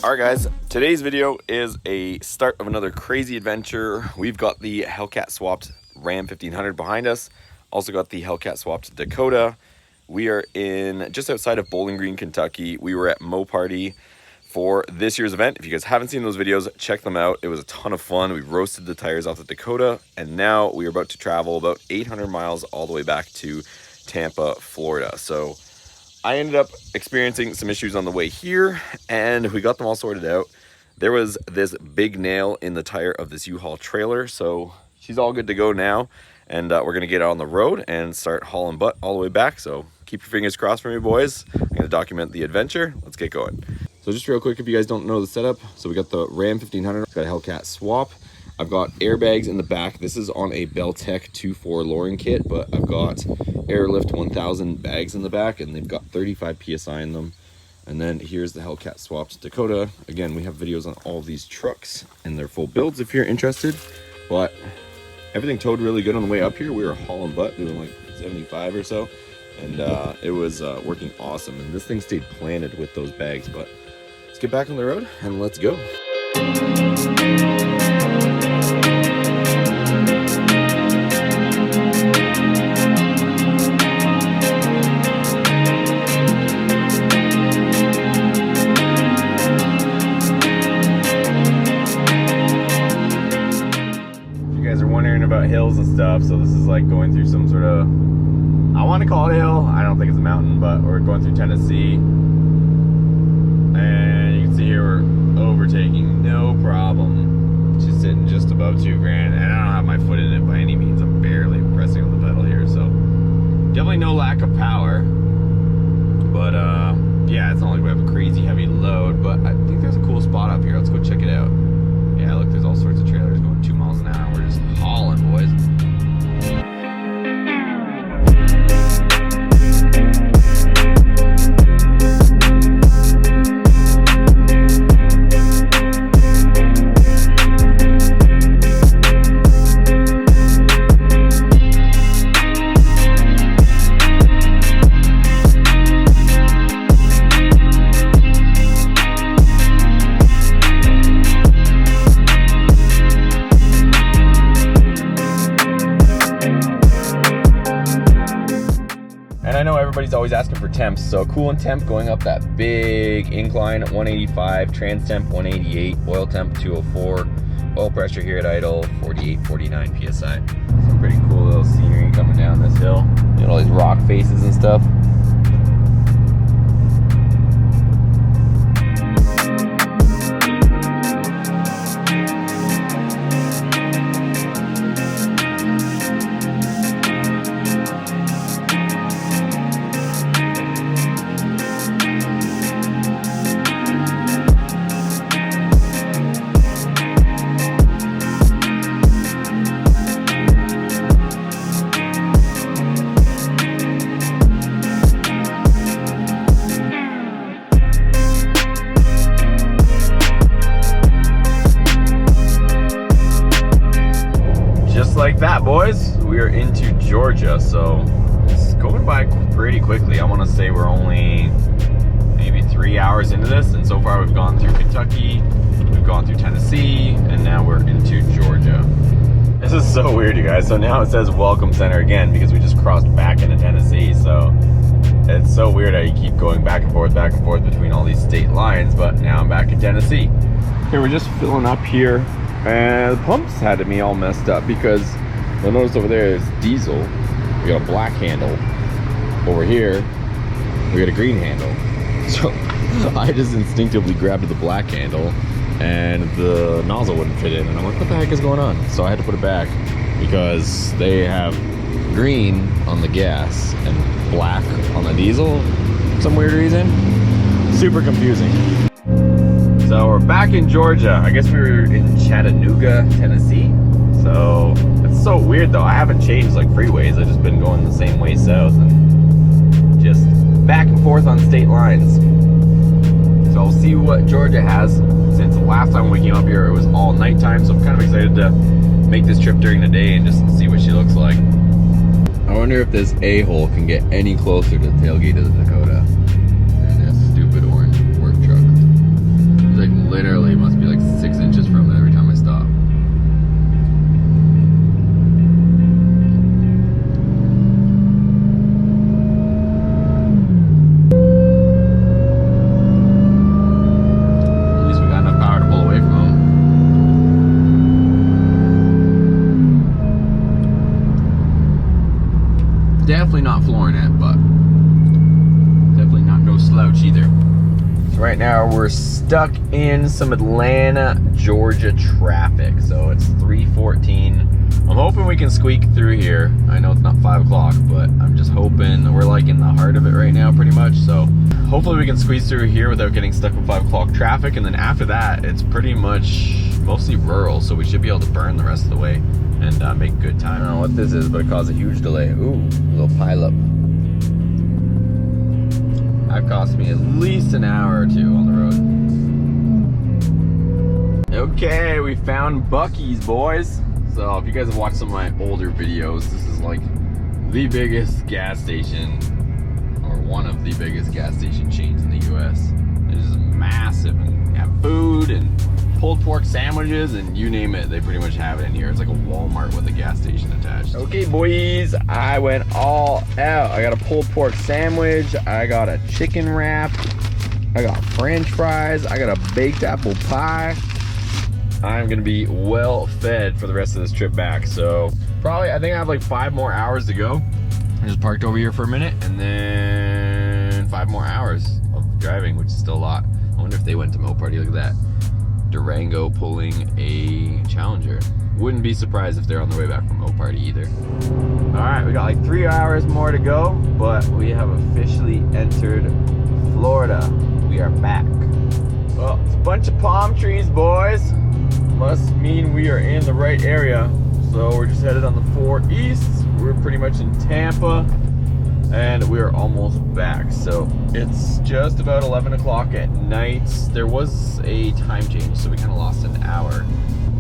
Alright guys, today's video is a start of another crazy adventure. We've got the Hellcat swapped Ram 1500 behind us. Also got the Hellcat swapped Dakota. We are in just outside of Bowling Green, Kentucky. We were at Mo Party for this year's event. If you guys haven't seen those videos, check them out. It was a ton of fun. We roasted the tires off the Dakota, and now we are about to travel about 800 miles all the way back to Tampa, Florida. So I ended up experiencing some issues on the way here, and we got them all sorted out. There was this big nail in the tire of this U-Haul trailer, so she's all good to go now, and we're gonna get out on the road and start hauling butt all the way back. So keep your fingers crossed for me, boys. I'm gonna document the adventure. Let's get going. So just real quick, if you guys don't know the setup, so we got the Ram 1500, it's got a Hellcat swap. I've got airbags in the back. This is on a Beltec 2.4 lowering kit, but I've got Airlift 1000 bags in the back, and they've got 35 PSI in them. And then here's the Hellcat swapped Dakota. Again, we have videos on all of these trucks and their full builds if you're interested. But everything towed really good on the way up here. We were hauling butt, doing like 75 or so. And it was working awesome. And this thing stayed planted with those bags. But let's get back on the road and let's go. About hills and stuff, so this is like going through some sort of, I want to call it a hill, I don't think it's a mountain, but we're going through Tennessee, and you can see here we're overtaking no problem. She's sitting just above 2 grand, and I don't have my foot in it by any means. I'm barely pressing on the pedal here, so definitely no lack of power, but yeah, it's not like we have a crazy heavy load, but I think there's a cool spot up here. Let's go check it out. Yeah, look, there's all sorts of trailers going 2 miles an hour. We're just hauling, boys. I know everybody's always asking for temps, so coolant temp going up that big incline, 185, trans temp 188, oil temp 204, oil pressure here at idle 48, 49 psi. Some pretty cool little scenery coming down this hill. You know, all these rock faces and stuff. Like that, boys, we are into Georgia, so it's going by pretty quickly. I want to say we're only maybe 3 hours into this, and so far we've gone through Kentucky, we've gone through Tennessee, and now we're into Georgia. This is so weird, you guys. So now it says Welcome Center again because we just crossed back into Tennessee. So it's so weird how you keep going back and forth between all these state lines, but now I'm back in Tennessee. Okay, we're just filling up here. And the pumps had me all messed up because you'll notice over there is diesel. We got a black handle. Over here, we got a green handle. So I just instinctively grabbed the black handle and the nozzle wouldn't fit in. And I'm like, what the heck is going on? So I had to put it back because they have green on the gas and black on the diesel for some weird reason. Super confusing. So we're back in Georgia. I guess we were in Chattanooga, Tennessee. So it's so weird though. I haven't changed like freeways. I've just been going the same way south and just back and forth on state lines. So we'll see what Georgia has. Since the last time we came up here, it was all nighttime. So I'm kind of excited to make this trip during the day and just see what she looks like. I wonder if this a-hole can get any closer to the tailgate of the Dakota. And this stupid orange work truck. There's like delay must be like 6 inches from every time I stop. At least we got enough power to pull away from them. Definitely not flooring it, but definitely not no slouch either. So right now we're stuck in some Atlanta, Georgia traffic. So it's 3:14. I'm hoping we can squeak through here. I know it's not 5 o'clock, but I'm just hoping. We're like in the heart of it right now pretty much. So hopefully we can squeeze through here without getting stuck with 5 o'clock traffic. And then after that, it's pretty much mostly rural. So we should be able to burn the rest of the way and make good time. I don't know what this is, but it caused a huge delay. Ooh, a little pileup. That cost me at least an hour or two on the road. Okay, we found Buc-ee's, boys. So if you guys have watched some of my older videos, this is like the biggest gas station, or one of the biggest gas station chains in the US. It's just massive, and have food and pulled pork sandwiches and you name it, they pretty much have it in here. It's like a Walmart with a gas station attached. Okay, boys, I went all out. I got a pulled pork sandwich, I got a chicken wrap, I got French fries, I got a baked apple pie. I'm gonna be well fed for the rest of this trip back. So probably, I think I have like 5 more hours to go. I just parked over here for a minute, and then 5 more hours of driving, which is still a lot. I wonder if they went to Mo Party. Look at that. Durango pulling a Challenger. Wouldn't be surprised if they're on their way back from Mo Party either. All right, we got like 3 hours more to go, but we have officially entered Florida. We are back. Well, it's a bunch of palm trees, boys. Must mean we are in the right area. So we're just headed on the 4 East. We're pretty much in Tampa, and we're almost back. So it's just about 11 o'clock at night. There was a time change, so we kind of lost an hour.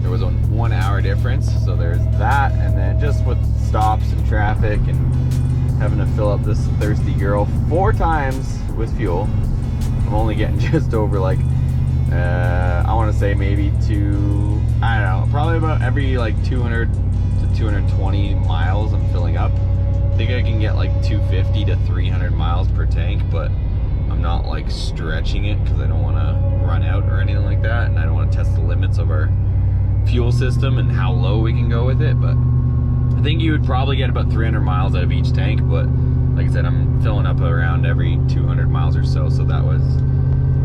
There was a 1 hour difference, so there's that. And then just with stops and traffic and having to fill up this thirsty girl 4 times with fuel, I'm only getting just over like I want to say maybe I don't know, probably about every like 200 to 220 miles I'm filling up. I think I can get like 250 to 300 miles per tank, but I'm not like stretching it because I don't want to run out or anything like that, and I don't want to test the limits of our fuel system and how low we can go with it. But I think you would probably get about 300 miles out of each tank, but like I said, I'm filling up around every 200 miles or so. So that was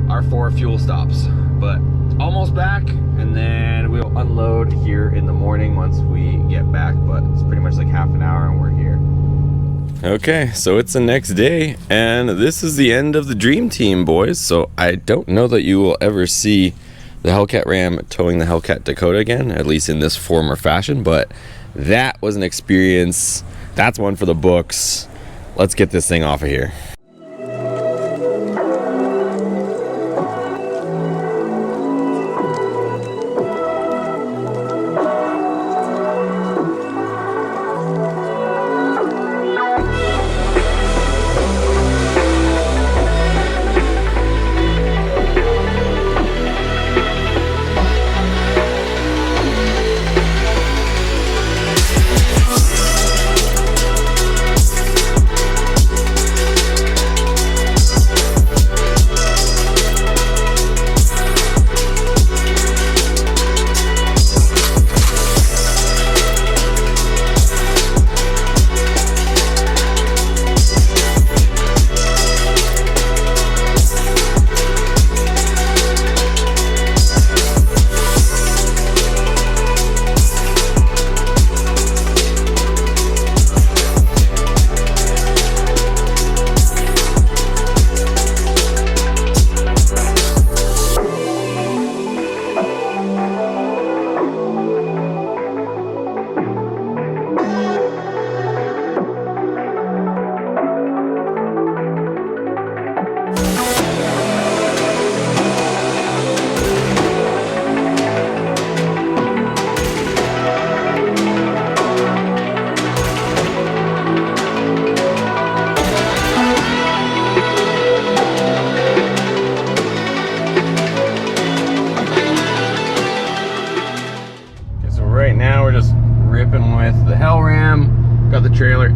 our 4 fuel stops, but almost back, and then we'll unload here in the morning once we get back. But it's pretty much like half an hour and we're here. Okay, so it's the next day, and this is the end of the dream team, boys. So I don't know that you will ever see the Hellcat Ram towing the Hellcat Dakota again, at least in this form or fashion, but that was an experience. That's one for the books. Let's get this thing off of here.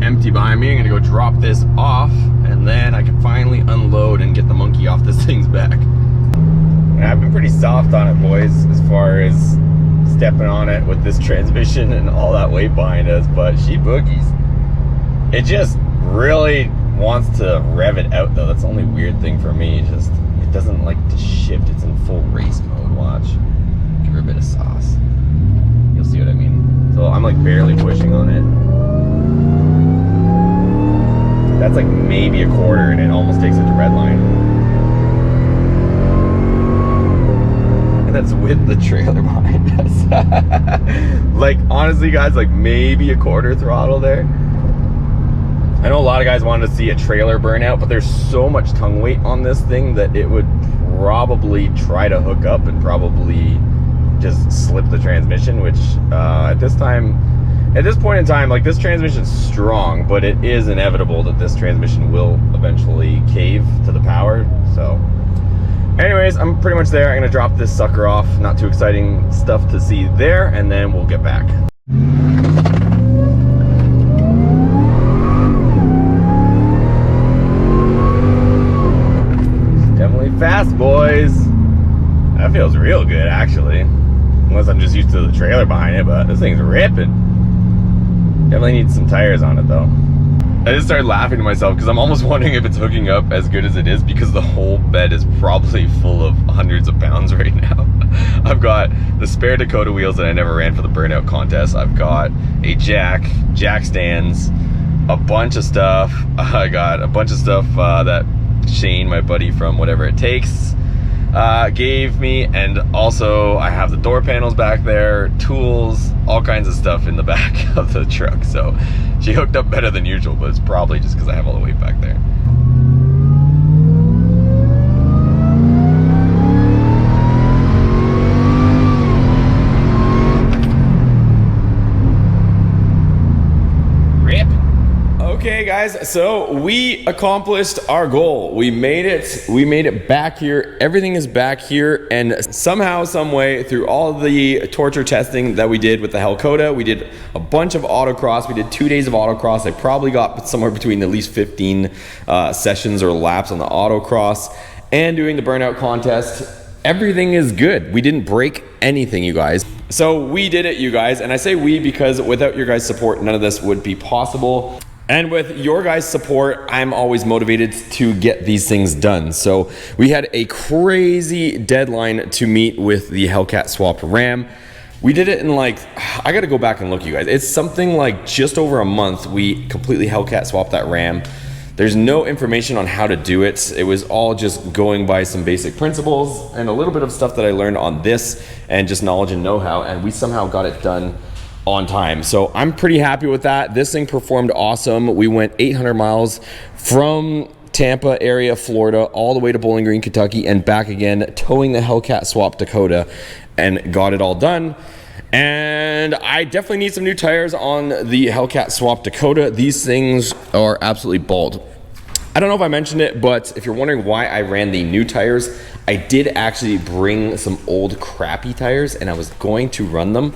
empty behind me. I'm gonna go drop this off, and then I can finally unload and get the monkey off this thing's back. And I've been pretty soft on it, boys, as far as stepping on it with this transmission and all that weight behind us, but she boogies. It just really wants to rev it out, though. That's the only weird thing for me. It doesn't like to shift. It's in full race mode. Watch. Give her a bit of sauce. You'll see what I mean. So I'm like barely pushing on it. That's like maybe a quarter, and it almost takes it to red line. And that's with the trailer behind us. Like, honestly, guys, like maybe a quarter throttle there. I know a lot of guys wanted to see a trailer burnout, but there's so much tongue weight on this thing that it would probably try to hook up and probably just slip the transmission, which at this point in time, like, this transmission's strong, but it is inevitable that this transmission will eventually cave to the power. So anyways, I'm pretty much there. I'm gonna drop this sucker off. Not too exciting stuff to see there, and then we'll get back. Fast, boys. That feels real good, actually. Unless I'm just used to the trailer behind it, but this thing's ripping. Definitely needs some tires on it, though. I just started laughing to myself because I'm almost wondering if it's hooking up as good as it is, because the whole bed is probably full of hundreds of pounds right now. I've got the spare Dakota wheels that I never ran for the burnout contest. I've got a jack stands, a bunch of stuff. I got a bunch of stuff that Shane, my buddy from Whatever It Takes, gave me, and also I have the door panels back there, tools, all kinds of stuff in the back of the truck. So she hooked up better than usual, but it's probably just because I have all the weight back there. Okay guys, so we accomplished our goal. We made it back here. Everything is back here, and somehow, some way, through all the torture testing that we did with the Hellcat, we did a bunch of autocross. We did 2 days of autocross. I probably got somewhere between at least 15 sessions or laps on the autocross, and doing the burnout contest. Everything is good. We didn't break anything, you guys. So we did it, you guys, and I say we because without your guys' support, none of this would be possible. And with your guys' support, I'm always motivated to get these things done. So we had a crazy deadline to meet with the Hellcat swapped Ram. We did it in like, I gotta go back and look, you guys. It's something like just over a month we completely Hellcat swapped that Ram. There's no information on how to do it. It was all just going by some basic principles and a little bit of stuff that I learned on this and just knowledge and know-how, and we somehow got it done on time. So I'm pretty happy with that. This thing performed awesome. We went 800 miles from Tampa area, Florida, all the way to Bowling Green, Kentucky, and back again, towing the Hellcat swap Dakota, and got it all done. And I definitely need some new tires on the Hellcat swap Dakota. These things are absolutely bald. I don't know if I mentioned it, but if you're wondering why I ran the new tires, I did actually bring some old crappy tires, and I was going to run them.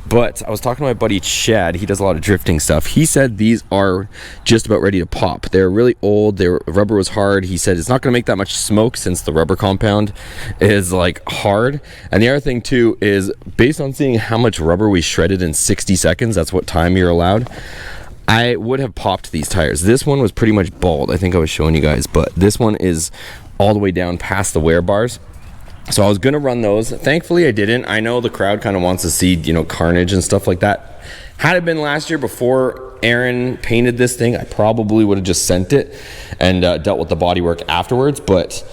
But I was talking to my buddy Chad. He does a lot of drifting stuff. He said these are just about ready to pop. They're really old. Their rubber was hard. He said it's not going to make that much smoke since the rubber compound is like hard. And the other thing too is, based on seeing how much rubber we shredded in 60 seconds, that's what time you're allowed, I would have popped these tires. This one was pretty much bald. I think I was showing you guys, but this one is all the way down past the wear bars. So I was gonna run those. Thankfully I didn't. I know the crowd kind of wants to see, you know, carnage and stuff like that. Had it been last year before Aaron painted this thing, I probably would have just sent it and dealt with the bodywork afterwards. But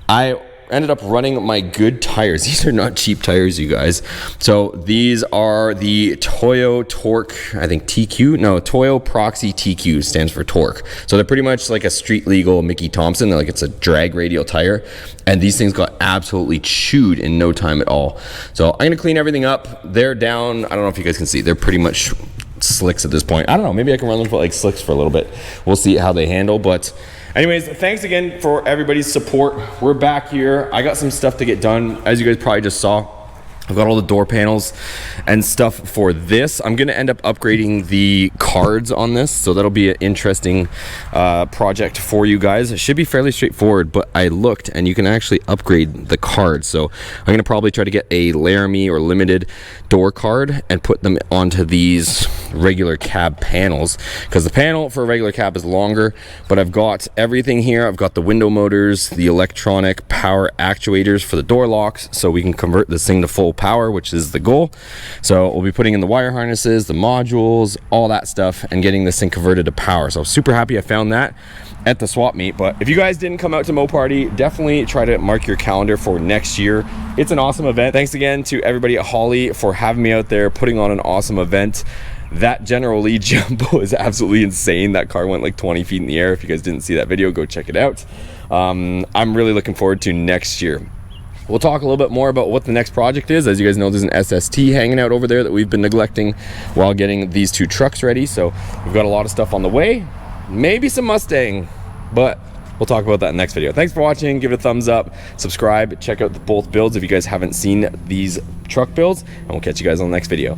I ended up running my good tires. These are not cheap tires, you guys. So these are the Toyo Torque, I think TQ, no, Toyo Proxy TQ stands for torque. So they're pretty much like a street legal Mickey Thompson. Like, it's a drag radial tire, and these things got absolutely chewed in no time at all. So I'm gonna clean everything up. They're down, I don't know if you guys can see, they're pretty much slicks at this point. I don't know, maybe I can run them for like slicks for a little bit. We'll see how they handle. But anyways, thanks again for everybody's support. We're back here. I got some stuff to get done. As you guys probably just saw, I've got all the door panels and stuff for this. I'm gonna end up upgrading the cards on this, so that'll be an interesting project for you guys. It should be fairly straightforward, but I looked and you can actually upgrade the cards. So I'm gonna probably try to get a Laramie or limited door card and put them onto these regular cab panels, because the panel for a regular cab is longer, but I've got everything here. I've got the window motors, the electronic power actuators for the door locks, so we can convert this thing to full power, which is the goal. So we'll be putting in the wire harnesses, the modules, all that stuff, and getting this thing converted to power. So I'm super happy I found that at the swap meet. But if you guys didn't come out to Mo Party, definitely try to mark your calendar for next year. It's an awesome event. Thanks again to everybody at Holly for having me out there, putting on an awesome event. That General Lee jumbo is absolutely insane. That car went like 20 feet in the air. If you guys didn't see that video, go check it out. I'm really looking forward to next year. We'll talk a little bit more about what the next project is. As you guys know, there's an SST hanging out over there that we've been neglecting while getting these two trucks ready. So we've got a lot of stuff on the way, maybe some Mustang, but we'll talk about that in the next video. Thanks for watching. Give it a thumbs up, subscribe, check out both builds if you guys haven't seen these truck builds, and we'll catch you guys on the next video.